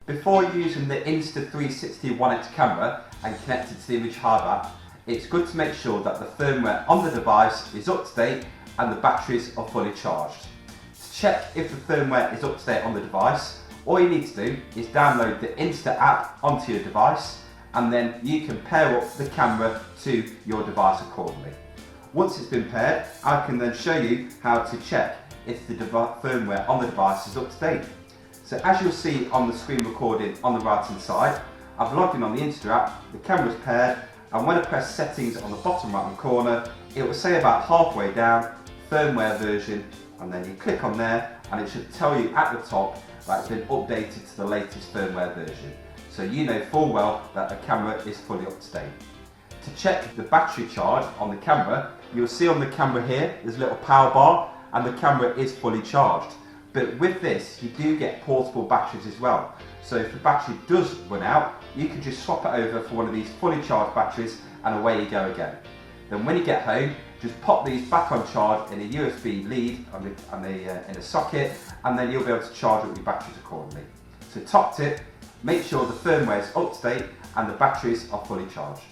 Before using the Insta360 ONE X camera and connect it to the Image Hive app, it's good to make sure that the firmware on the device is up to date and the batteries are fully charged. To check if the firmware is up to date on the device, all you need to do is download the Insta app onto your device, and then you can pair up the camera to your device accordingly. Once it's been paired, I can then show you how to check if the firmware on the device is up to date. So as you'll see on the screen recording on the right hand side, I've logged in on the Insta app, the camera's paired, and when I press settings on the bottom right hand corner, it will say about halfway down, firmware version, and then you click on there and it should tell you at the top that it's been updated to the latest firmware version. So you know full well that the camera is fully up to date. To check the battery charge on the camera, you'll see on the camera here, there's a little power bar and the camera is fully charged. But with this, you do get portable batteries as well. So if the battery does run out, you can just swap it over for one of these fully charged batteries and away you go again. Then when you get home, just pop these back on charge in a USB lead in a socket, and then you'll be able to charge up your batteries accordingly. So top tip, make sure the firmware is up to date and the batteries are fully charged.